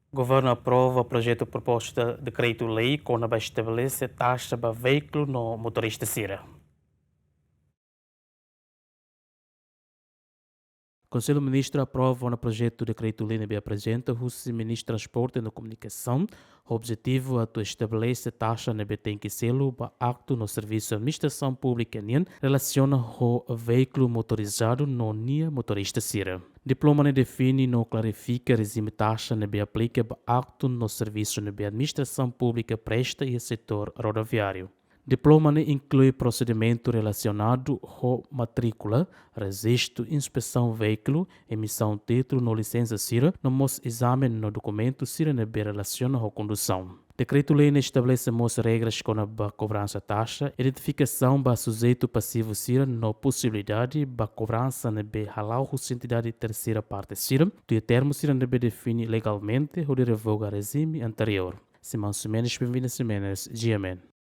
O governo aprova o projeto proposta de decreto-lei que vai estabelecer taxa para veículo no motorista Cira. O Conselho Ministro aprova o projeto de decreto-lei que apresenta o Ministro do Transporte e Comunicação. O objetivo é estabelecer taxa que tem que ser para acto no serviço de administração pública relaciona com o veículo motorizado no NIA motorista Cira. Diploma ne define e clarifica o regime taxa que aplica para acto no serviço de administração pública presta e setor rodoviário. Diploma inclui procedimento relacionado com matrícula, registro, inspeção veículo, emissão de título no licença CIRA, no mos exame no documento CIRA que relaciona com condução. Decreto-lei estabelece regras com a cobrança taxa, identificação do sujeito passivo CIRA, no possibilidade de cobrança de halal com entidade terceira parte CIRA, do termo CIRA define legalmente ou de revoga regime anterior. Simão Simenes, bem-vindo a Simenes, GMN.